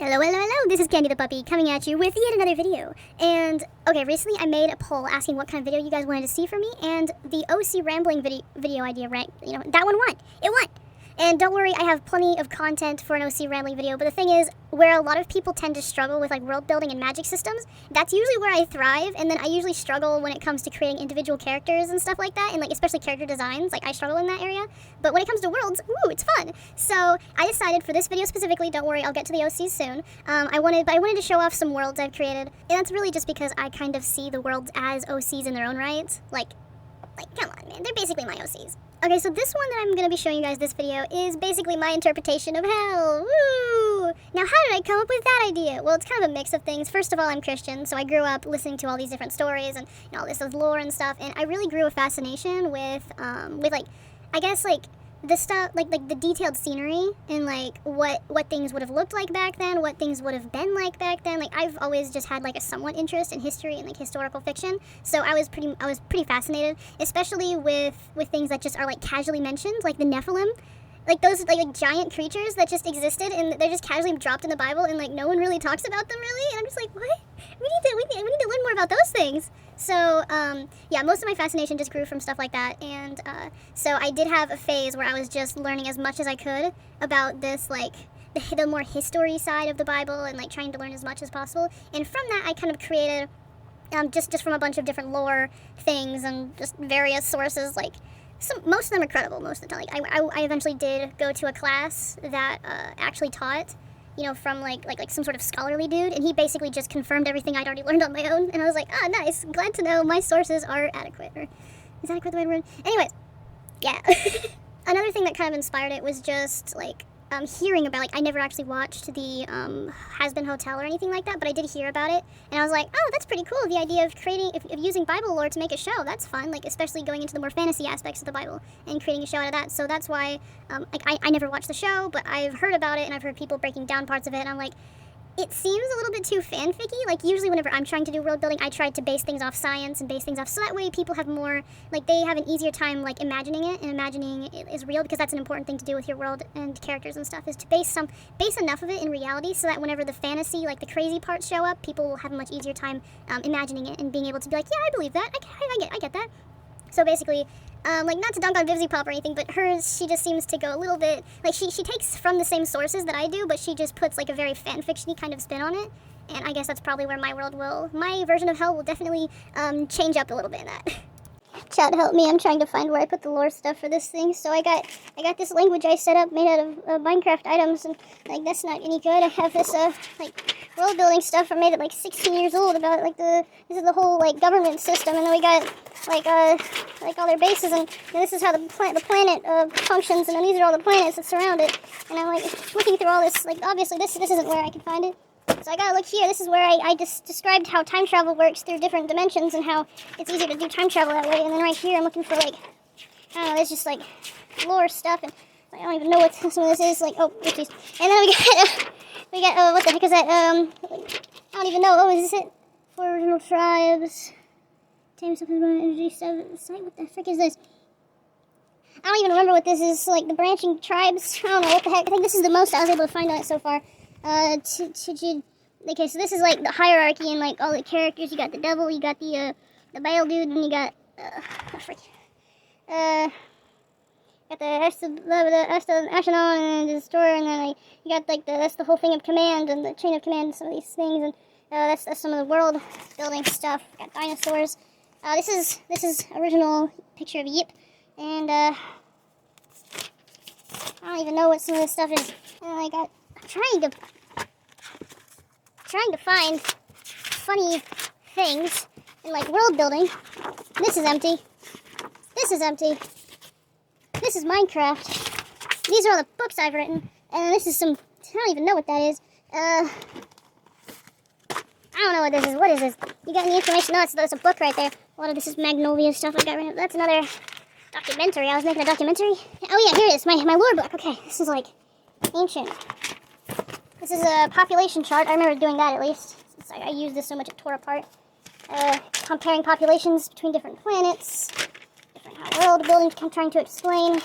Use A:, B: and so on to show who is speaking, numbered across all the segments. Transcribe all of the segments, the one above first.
A: Hello, this is Candy the Puppy coming at you with yet another video. And, okay, recently I made a poll asking what kind of video you guys wanted to see from me, and the OC rambling video idea ranked, that one won. It won! And don't worry, I have plenty of content for an OC rambling video, but the thing is, where a lot of people tend to struggle with like world building and magic systems, that's usually where I thrive, and then I usually struggle when it comes to creating individual characters and stuff like that, and like especially character designs, like I struggle in that area. But when it comes to worlds, ooh, it's fun. So I decided for this video specifically, don't worry, I'll get to the OCs soon, I wanted to show off some worlds I've created, and that's really just because I kind of see the worlds as OCs in their own right. Like, come on, man, they're basically my OCs. Okay, so this one that I'm going to be showing you guys this video is basically my interpretation of hell. Woo! Now, how did I come up with that idea? Well, it's kind of a mix of things. First of all, I'm Christian, so I grew up listening to all these different stories and all this lore and stuff, and I really grew a fascination with like, I guess, like, the stuff, like the detailed scenery and, like, what things would have looked like back then, what things would have been like back then. Like, I've always just had, like, a somewhat interest in history and, like, historical fiction, so I was pretty fascinated, especially with things that just are, like, casually mentioned, like the Nephilim. Like, those, like, giant creatures that just existed, and they're just casually dropped in the Bible, and, like, no one really talks about them, really, and I'm just like, what? We need to learn more about those things. So, yeah, most of my fascination just grew from stuff like that, and, so I did have a phase where I was just learning as much as I could about this, like, the more history side of the Bible, and, like, trying to learn as much as possible, and from that, I kind of created, just from a bunch of different lore things, and just various sources, like, most of them are credible most of the time. Like, I eventually did go to a class that, actually taught, from like some sort of scholarly dude, and he basically just confirmed everything I'd already learned on my own, and I was like, oh, nice, glad to know my sources are adequate, or is adequate the right word? Anyways, yeah. Another thing that kind of inspired it was just, like, hearing about, like, I never actually watched the, Has-Been Hotel or anything like that, but I did hear about it, and I was like, oh, that's pretty cool, the idea of of using Bible lore to make a show, that's fun, like, especially going into the more fantasy aspects of the Bible, and creating a show out of that, so that's why, like, I never watched the show, but I've heard about it, and I've heard people breaking down parts of it, and I'm like, it seems a little bit too fanficky. Like, usually whenever I'm trying to do world building, I try to base things off science and base things off, so that way people have more, like, they have an easier time, like, imagining it, and imagining it is real, because that's an important thing to do with your world and characters and stuff, is to base enough of it in reality, so that whenever the fantasy, like, the crazy parts show up, people will have a much easier time, imagining it, and being able to be like, yeah, I believe that, I get that. So basically, like, not to dunk on Vivzy Pop or anything, but hers, she just seems to go a little bit, like, she takes from the same sources that I do, but she just puts, like, a very fanfiction-y kind of spin on it, and I guess that's probably where my version of hell will definitely, change up a little bit in that. Chat, help me, I'm trying to find where I put the lore stuff for this thing, so I got this language I set up made out of, Minecraft items, and, like, that's not any good. I have this, like, world building stuff I made at, like, 16 years old about, like, this is the whole, like, government system, and then we got, like all their bases, and this is how the planet, functions, and then these are all the planets that surround it, and I'm, like, looking through all this, like, obviously this isn't where I can find it. So I gotta look here. This is where I just described how time travel works through different dimensions and how it's easier to do time travel that way. And then right here I'm looking for, like, I don't know, there's just, like, lore stuff, and I don't even know what some of this is. Like, oh, jeez. And then we got, what the heck is that? I don't even know. Oh, is this it? Four original tribes. Tame stuff is energy site. What the frick is this? I don't even remember what this is. Like, the branching tribes. I don't know what the heck. I think this is the most I was able to find on it so far. Okay, so this is, like, the hierarchy and, like, all the characters. You got the devil, you got the Baal dude, and you got, got the Ashenon and the Destroyer, and then, like, you got, like, that's the whole thing of command, and the chain of command, and some of these things, and, that's some of the world building stuff. Got dinosaurs. This is original picture of Yip, and, I don't even know what some of this stuff is. I'm trying to find funny things in, like, world building. This is empty. This is empty. This is Minecraft. These are all the books I've written. And this is some, I don't even know what that is. I don't know what this is. What is this? You got any information? No, it's a book right there. A lot of this is Magnolia stuff I got right now. That's another documentary. I was making a documentary. Oh yeah, here it is. My lore book. Okay, this is, like, ancient. This is a population chart. I remember doing that, at least. Since I used this so much it tore apart. Comparing populations between different planets. Different world building. I'm trying to explain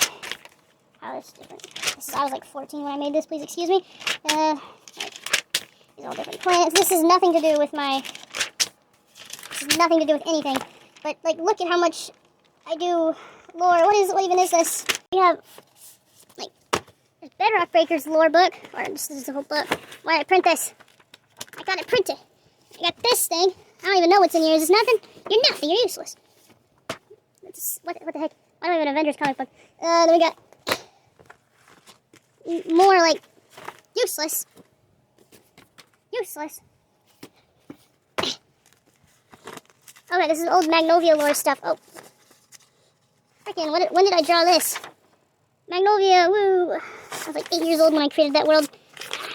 A: how it's different. I was like 14 when I made this. Please excuse me. Like, all different planets. This has nothing to do with my... This has nothing to do with anything. But, like, look at how much I do lore. What even is this? We have, like, there's Bedrock Breakers lore book. Or this is the whole book. Why did I print this? I got it printed. I got this thing. I don't even know what's in here. Is this nothing? You're nothing. You're useless. What the heck? I don't have an Avengers comic book. Then we got more, like, useless. Useless. Okay, this is old Magnolia lore stuff. Oh. Freaking, when did I draw this? Magnolia, woo. I was like 8 years old when I created that world.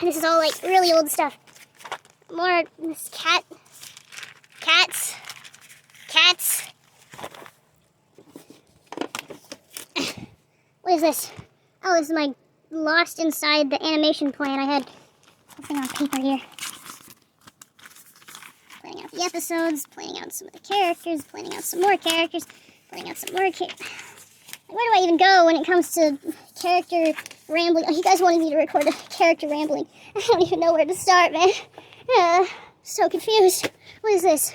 A: This is all, like, really old stuff. More, this cat. Cats. Cats. What is this? Oh, this is my lost inside the animation plan. I had something on paper here. Planning out the episodes, planning out some of the characters, planning out some more characters, planning out some more characters. Where do I even go when it comes to character rambling? Oh, you guys wanted me to record a character rambling. I don't even know where to start, man. So confused. What is this?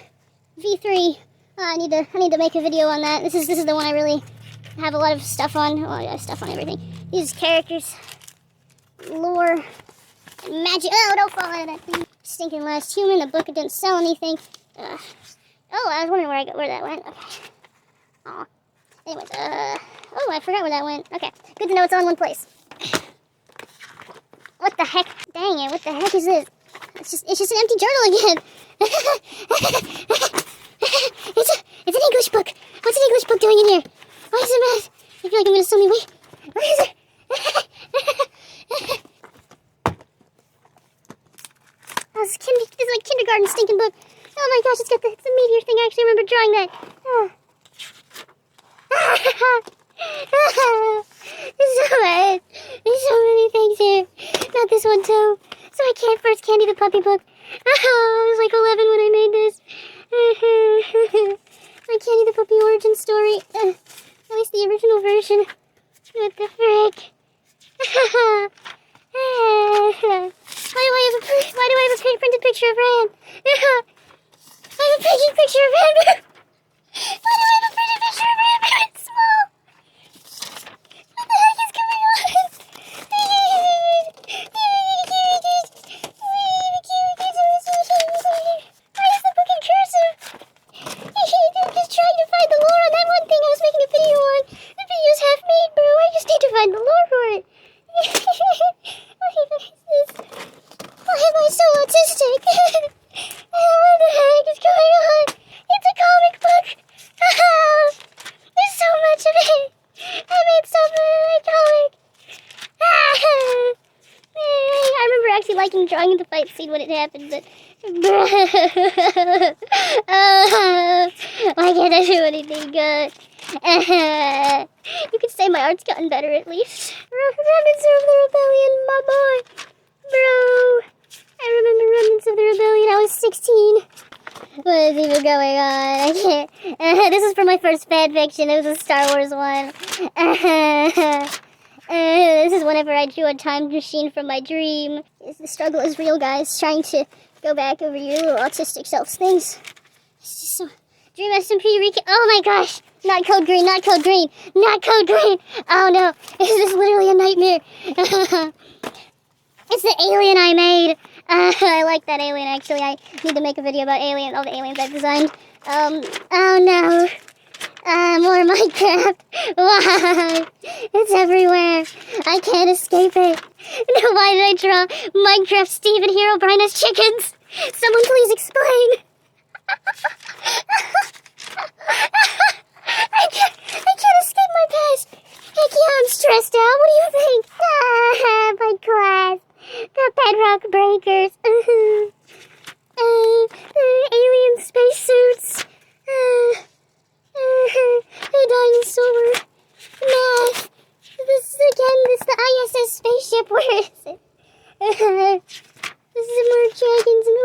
A: V3. I need to make a video on that. This is the one I really have a lot of stuff on. Oh, I got stuff on everything. These characters, lore, magic. Oh, don't fall out of that thing. Stinking Last Human. The book didn't sell anything. Oh, I was wondering where that went. Okay. Aw. Anyways, oh, I forgot where that went. Okay, good to know it's all in one place. What the heck? Dang it! What the heck is this? It's just an empty journal again. It's an English book. What's an English book doing in here? Why is it math? I feel like I'm gonna sue me. Wait, what is it? Oh, this is like kindergarten stinking book. Oh my gosh, it's the meteor thing. I actually remember drawing that. Oh. There's so many things here. Not this one too. So I can't first Candy the Puppy book. Oh, I was like 11 when I made this. My Candy the Puppy origin story. At least the original version. What the frick? Why do I have a printed picture of Ran? I have a printed picture of Ran. Why do I have a printed picture of Ran? It's small. What the heck is going on? Why is the book in cursive? I'm just trying to find the lore on that one thing I was making a video on. The video's half made, bro. I just need to find the lore for it. What even is this? Why am I so autistic? What the heck is going on? It's a comic book. There's so much of it. I made so much comic. I remember actually liking drawing the fight scene when it happened, but why can't I do anything good? You could say my art's gotten better at least. Remnants of the Rebellion, my boy. Bro, I remember Remnants of the Rebellion. I was 16. What is even going on? I can't. This is for my first fan fiction. It was a Star Wars one. This is whenever I drew a time machine from my dream. The struggle is real, guys. Trying to go back over your little autistic self's things. It's just so... Dream SMP recap. Oh my gosh. Not Code Green, not Code Green, not Code Green. Oh no. This is literally a nightmare. It's the alien I made. I like that alien, actually. I need to make a video about all the aliens I've designed. Oh no. More Minecraft. Why? It's everywhere. I can't escape it. No, why did I draw Minecraft Steve and Herobrine as chickens? Someone please explain. I can't escape my past. Heck yeah, I'm stressed out. What do you think? My class. The Bedrock Breakers. Alien spacesuits. A dinosaur. Math. This the ISS spaceship. Where is it? This is more dragons and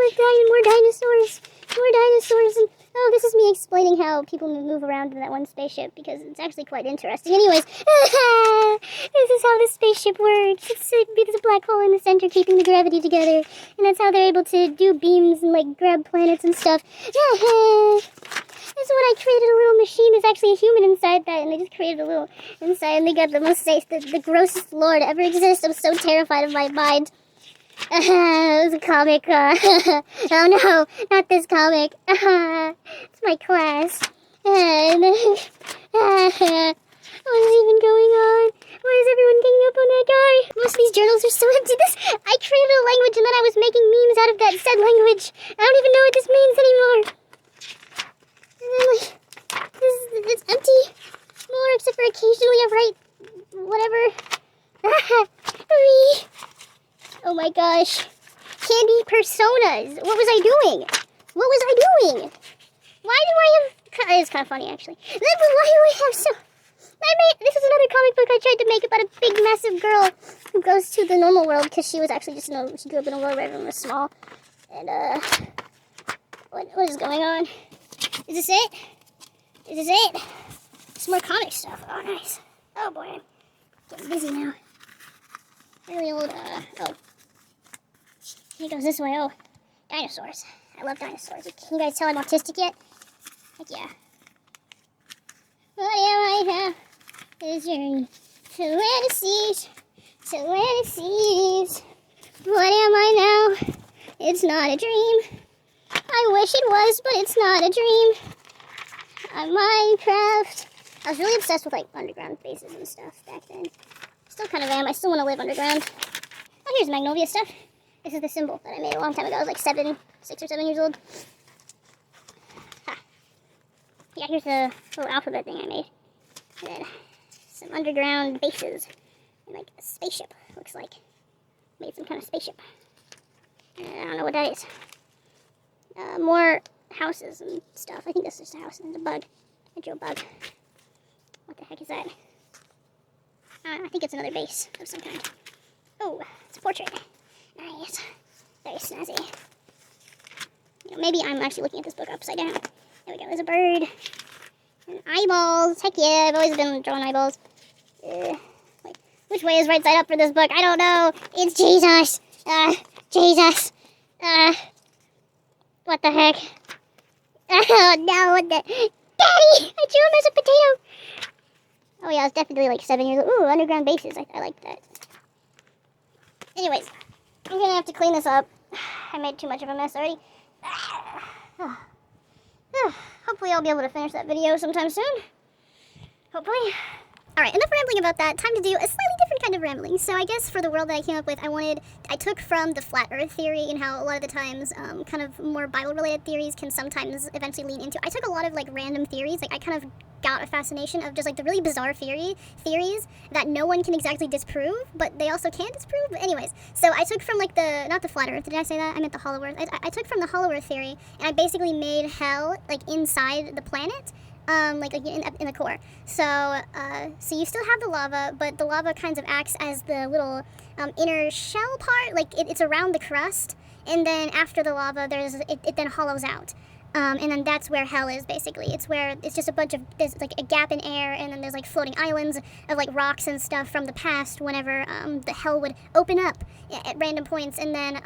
A: more dinosaurs. More dinosaurs and... Oh, this is me me explaining how people move around in that one spaceship because it's actually quite interesting. Anyways, this is how the spaceship works. There's a black hole in the center keeping the gravity together, and that's how they're able to do beams and like grab planets and stuff. That's when I created a little machine. There's actually a human inside that, and they just created a little inside, and they got the most the grossest lore to ever exist. I'm so terrified of my mind. It was a comic. Oh no, not this comic. It's my class. What is even going on? Why is everyone ganging up on that guy? Most of these journals are so empty. I created a language and then I was making memes out of that said language. I don't even know what this means anymore. And then it's empty. More, except for occasionally I write whatever. Oh my gosh. Candy personas. What was I doing? Why do I have... It's kind of funny, actually. Why do I have so... This is another comic book I tried to make about a big, massive girl who goes to the normal world because she was actually just she grew up in a world where everyone was small. And, what is going on? Is this it? Some more comic stuff. Oh, nice. Oh, boy. I'm getting busy now. Really old, oh. He goes this way. Oh, dinosaurs. I love dinosaurs. Can you guys tell I'm autistic yet? Heck yeah. What am I now? This journey to where it sees. What am I now? It's not a dream. I wish it was, but it's not a dream. I'm Minecraft. I was really obsessed with, like, underground bases and stuff back then. Still kind of am. I still want to live underground. Oh, here's Magnolia stuff. This is the symbol that I made a long time ago. I was like 6 or 7 years old. Ha. Yeah, here's the little alphabet thing I made. And then some underground bases. And like a spaceship, looks like. Made some kind of spaceship. I don't know what that is. More houses and stuff. I think this is just a house. There's a bug. I drew a bug. What the heck is that? I think it's another base of some kind. Oh, it's a portrait. Nice. Very snazzy. You know, maybe I'm actually looking at this book upside down. There we go. There's a bird. And eyeballs. Heck yeah, I've always been drawing eyeballs. Wait, which way is right side up for this book? I don't know. It's Jesus. Jesus. What the heck? Oh no, what the... Daddy! I drew him as a potato! Oh yeah, I was definitely like 7 years old. Ooh, underground bases. I like that. Anyways, I'm gonna have to clean this up. I made too much of a mess already. Hopefully I'll be able to finish that video sometime soon. Hopefully. Alright, enough rambling about that. Time to do a slightly different kind of rambling. So I guess for the world that I came up with, I took from the flat earth theory and how a lot of the times kind of more Bible-related theories can sometimes eventually lean into. I took a lot of like random theories. Like I kind of got a fascination of just like the really bizarre theories that no one can exactly disprove, but they also can disprove. But anyways, so I took from like not the flat earth, did I say that? I meant the hollow earth. I took from the hollow earth theory, and I basically made hell like inside the planet. Like in the core. So you still have the lava, but the lava kind of acts as the little inner shell part. Like it's around the crust, and then after the lava, it then hollows out. And then that's where hell is, basically. It's just a bunch of, there's like a gap in air, and then there's like floating islands of like rocks and stuff from the past whenever the hell would open up at random points, and then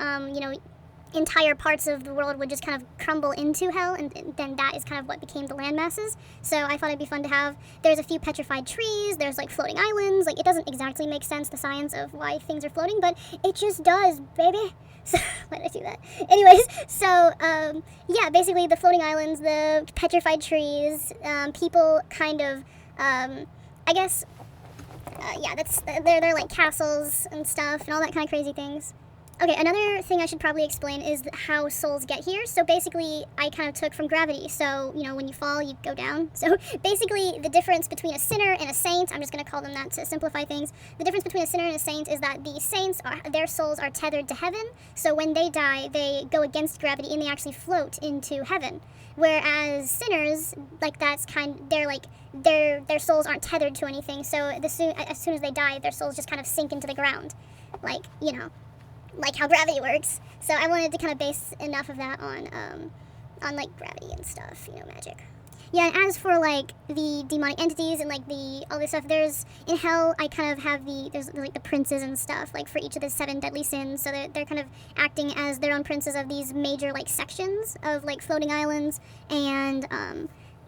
A: entire parts of the world would just kind of crumble into hell, and then that is kind of what became the land masses. So I thought it'd be fun to have. There's a few petrified trees, there's like floating islands. Like it doesn't exactly make sense, the science of why things are floating, but it just does, baby. So why did I do that? Anyways, so yeah, basically the floating islands, the petrified trees, people kind of I guess yeah, they're like castles and stuff and all that kind of crazy things. Okay, another thing I should probably explain is how souls get here. So basically, I kind of took from gravity. So, when you fall, you go down. So basically, the difference between a sinner and a saint, I'm just going to call them that to simplify things. The difference between a sinner and a saint is that the saints, their souls are tethered to heaven. So when they die, they go against gravity and they actually float into heaven. Whereas sinners, like their souls aren't tethered to anything. So as soon as they die, their souls just kind of sink into the ground. Like how gravity works. So I wanted to kind of base enough of that on like gravity and stuff, magic. Yeah, and as for like the demonic entities and like all this stuff, there's in hell I kind of have there's like the princes and stuff like for each of the 7 deadly sins, so they're kind of acting as their own princes of these major like sections of like floating islands, and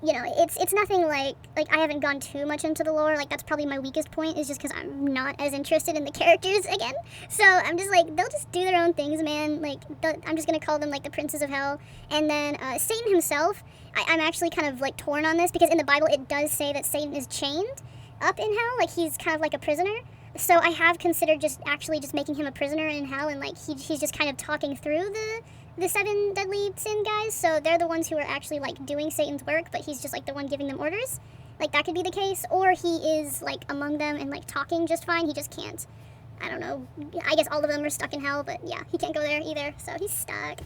A: you know, it's nothing like I haven't gone too much into the lore. Like that's probably my weakest point, is just because I'm not as interested in the characters again. So I'm just like, they'll just do their own things, man. Like I'm just gonna call them like the princes of hell. And then Satan himself, I'm actually kind of like torn on this, because in the Bible it does say that Satan is chained up in hell, like he's kind of like a prisoner. So I have considered just making him a prisoner in hell, and like he's just kind of talking through the 7 deadly sin guys. So they're the ones who are actually like doing Satan's work, but he's just like the one giving them orders. Like that could be the case, or he is like among them and like talking just fine. He just can't. I don't know. I guess all of them are stuck in hell, but yeah, he can't go there either, so he's stuck.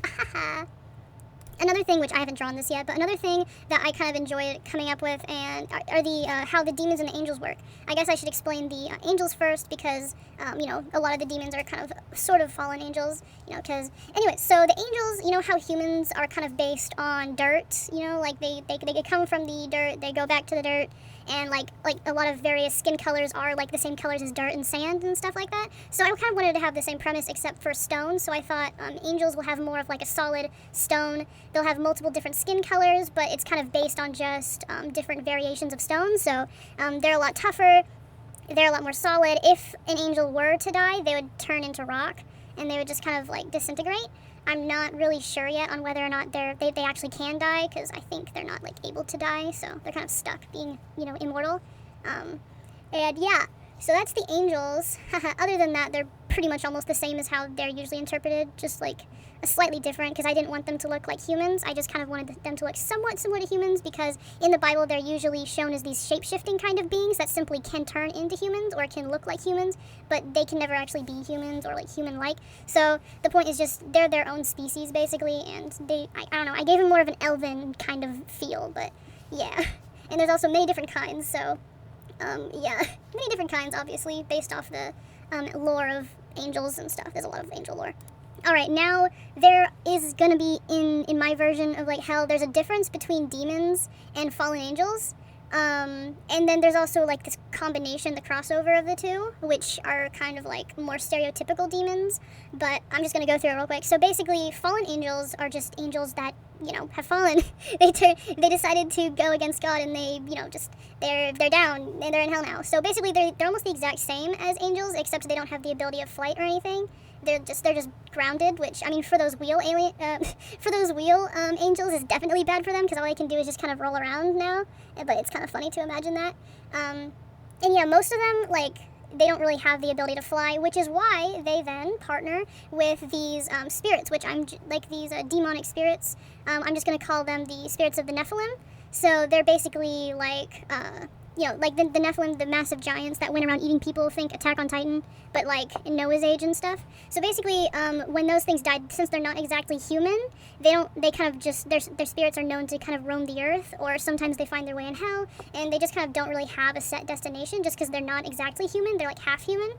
A: Another thing, which I haven't drawn this yet, but another thing that I kind of enjoyed coming up with and are the how the demons and the angels work. I guess I should explain the angels first, because you know, a lot of the demons are kind of sort of fallen angels, you know, because anyway, so the angels, you know how humans are kind of based on dirt, you know, like they come from the dirt, they go back to the dirt, and like a lot of various skin colors are like the same colors as dirt and sand and stuff like that. So I kind of wanted to have the same premise except for stone. So I thought angels will have more of like a solid stone. They'll have multiple different skin colors, but it's kind of based on just different variations of stones. So they're a lot tougher. They're a lot more solid. If an angel were to die, they would turn into rock, and they would just kind of like disintegrate. I'm not really sure yet on whether or not they actually can die, because I think they're not like able to die, so they're kind of stuck being, you know, immortal. And yeah, so that's the angels. Other than that, they're pretty much almost the same as how they're usually interpreted, just like a slightly different, because I didn't want them to look like humans. I just kind of wanted them to look somewhat similar to humans, because in the Bible they're usually shown as these shape-shifting kind of beings that simply can turn into humans or can look like humans, but they can never actually be humans or like human-like. So the point is just they're their own species basically, and I don't know, I gave them more of an elven kind of feel, but yeah. And there's also many different kinds, so yeah, many different kinds obviously based off the lore of angels and stuff. There's a lot of angel lore. Alright, now there is going to be, in my version of like hell, there's a difference between demons and fallen angels. And then there's also like this combination, the crossover of the two, which are kind of like more stereotypical demons, but I'm just going to go through it real quick. So basically, fallen angels are just angels that, you know, have fallen. They decided to go against God, and they, you know, just, they're down, and they're in hell now. So basically, they're almost the exact same as angels, except they don't have the ability of flight or anything. They're just grounded, which, I mean, for those wheel angels is definitely bad for them, because all they can do is just kind of roll around now, but it's kind of funny to imagine that. And yeah, most of them, like, they don't really have the ability to fly, which is why they then partner with these spirits, which these demonic spirits. I'm just going to call them the spirits of the Nephilim. So they're basically like, you know, like the Nephilim, the massive giants that went around eating people, think Attack on Titan, but like in Noah's Age and stuff. So basically, when those things died, since they're not exactly human, they kind of just, their spirits are known to kind of roam the earth, or sometimes they find their way in hell, and they just kind of don't really have a set destination, just because they're not exactly human, they're like half human.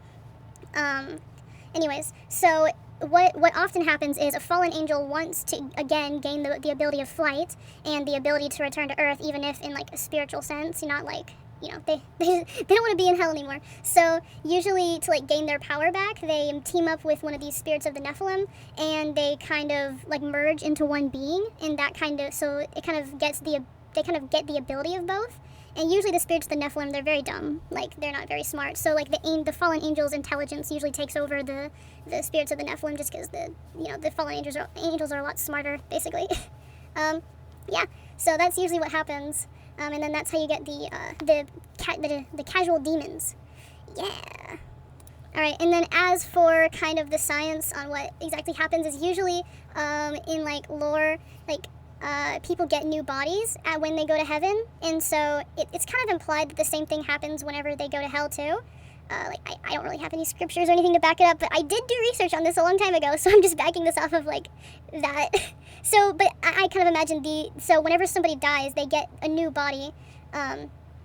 A: Anyways, so what often happens is a fallen angel wants to, again, gain the ability of flight and the ability to return to earth, even if in like a spiritual sense, not like, you know, they don't want to be in hell anymore. So usually to like gain their power back, they team up with one of these spirits of the Nephilim, and they kind of like merge into one being, and that kind of, so it kind of gets they kind of get the ability of both. And usually the spirits of the Nephilim, they're very dumb. Like, they're not very smart. So, like, the fallen angel's intelligence usually takes over the spirits of the Nephilim, just because the fallen angels are a lot smarter, basically. Yeah, so that's usually what happens. And then that's how you get the casual demons. Yeah. Alright, and then as for kind of the science on what exactly happens is usually, in, like, lore, like, people get new bodies when they go to heaven, and so it's kind of implied that the same thing happens whenever they go to hell too. I don't really have any scriptures or anything to back it up, but I did do research on this a long time ago, so I'm just backing this off of like that. So, but I kind of imagine so whenever somebody dies, they get a new body,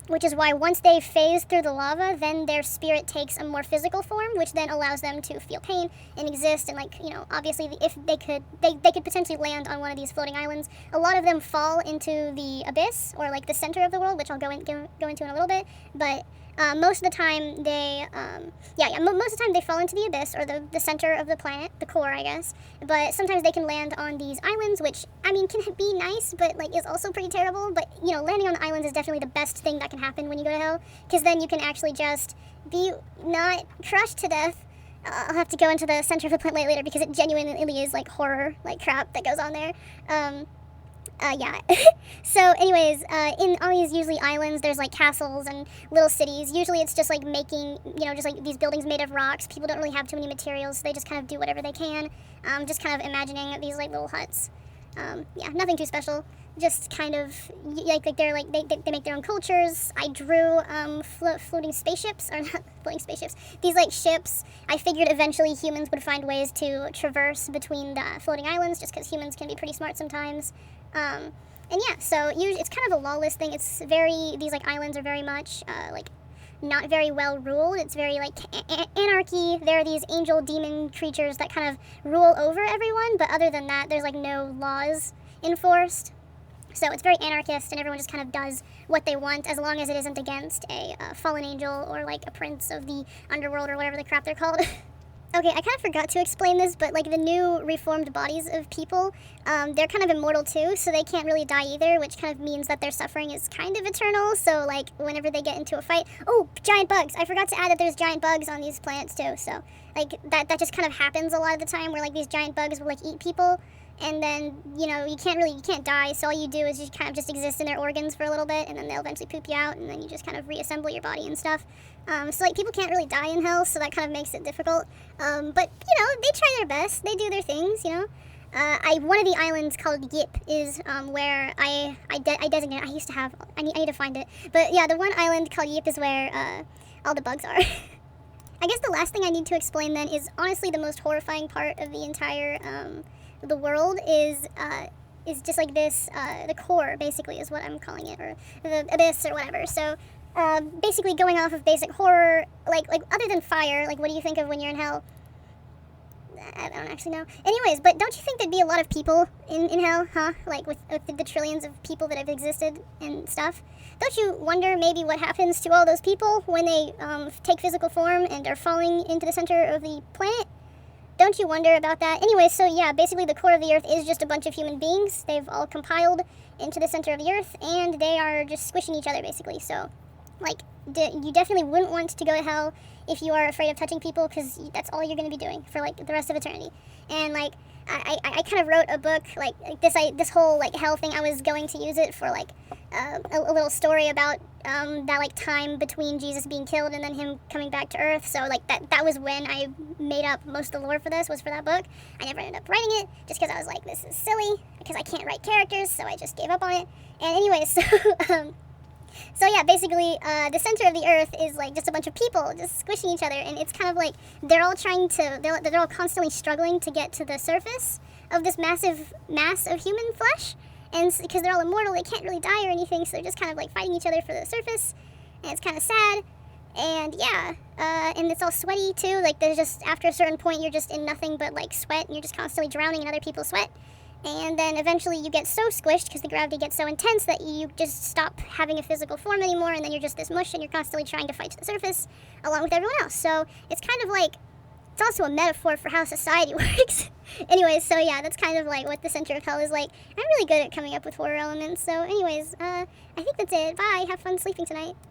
A: which is why once they phase through the lava, then their spirit takes a more physical form, which then allows them to feel pain and exist. And, like, you know, obviously, if they could potentially land on one of these floating islands. A lot of them fall into the abyss, or like the center of the world, which I'll go into in a little bit. But most of the time most of the time they fall into the abyss, or the center of the planet, the core, I guess. But sometimes they can land on these islands, which, I mean, can be nice, but, like, is also pretty terrible. But, you know, landing on the islands is definitely the best thing that can happen when you go to hell, because then you can actually just be not crushed to death. I'll have to go into the center of the planet later, because it genuinely is, like, horror, like, crap that goes on there. Yeah. So anyways, in all these usually islands, there's like castles and little cities. Usually it's just like making, you know, just like these buildings made of rocks. People don't really have too many materials, so they just kind of do whatever they can. Just kind of imagining these like little huts. Yeah, nothing too special. Just kind of they make their own cultures. I drew floating spaceships, or not floating spaceships. These like ships. I figured eventually humans would find ways to traverse between the floating islands, just because humans can be pretty smart sometimes. And yeah, so it's kind of a lawless thing. It's these like islands are very much like not very well ruled. It's very like anarchy. There are these angel demon creatures that kind of rule over everyone, but other than that, there's like no laws enforced. So it's very anarchist, and everyone just kind of does what they want, as long as it isn't against a fallen angel or like a prince of the underworld or whatever the crap they're called. Okay, I kind of forgot to explain this, but like the new reformed bodies of people, they're kind of immortal too, so they can't really die either, which kind of means that their suffering is kind of eternal. So like whenever they get into a fight, oh, giant bugs! I forgot to add that there's giant bugs on these planets too. So like that just kind of happens a lot of the time, where like these giant bugs will like eat people, and then, you know, you can't die. So all you do is you kind of just exist in their organs for a little bit, and then they'll eventually poop you out, and then you just kind of reassemble your body and stuff. So like people can't really die in hell, so that kind of makes it difficult. But you know, they try their best. They do their things, you know. One of the islands called Yip is where I designate. I need to find it. But yeah, the one island called Yip is where all the bugs are. I guess the last thing I need to explain then is honestly the most horrifying part of the entire the world is just like this, the core basically is what I'm calling it, or the abyss or whatever. So basically going off of basic horror, like other than fire, like what do you think of when you're in hell? I don't actually know. Anyways, but don't you think there'd be a lot of people in hell, huh? Like with the trillions of people that have existed and stuff. Don't you wonder maybe what happens to all those people when they take physical form and are falling into the center of the planet? Don't you wonder about that? Anyway, so yeah, basically the core of the earth is just a bunch of human beings. They've all compiled into the center of the earth, and they are just squishing each other, basically. So, like, you definitely wouldn't want to go to hell if you are afraid of touching people, because that's all you're going to be doing for, like, the rest of eternity. And, like, I kind of wrote a book, like this whole, like, hell thing. I was going to use it for, like, a little story about that, like, time between Jesus being killed and then him coming back to earth. So, like, that was when I made up most of the lore for this, was for that book. I never ended up writing it, just because I was like, this is silly, because I can't write characters, so I just gave up on it. And anyways, so yeah, basically, the center of the earth is like just a bunch of people just squishing each other, and it's kind of like they're all constantly struggling to get to the surface of this massive mass of human flesh, and because they're all immortal, they can't really die or anything, so they're just kind of like fighting each other for the surface, and it's kind of sad. And yeah, and it's all sweaty too. Like there's just, after a certain point, you're just in nothing but like sweat, and you're just constantly drowning in other people's sweat. And then eventually you get so squished because the gravity gets so intense that you just stop having a physical form anymore, and then you're just this mush, and you're constantly trying to fight to the surface along with everyone else. So it's kind of like, it's also a metaphor for how society works. Anyways, so yeah, that's kind of like what the center of hell is like. I'm really good at coming up with horror elements. So anyways, I think that's it. Bye. Have fun sleeping tonight.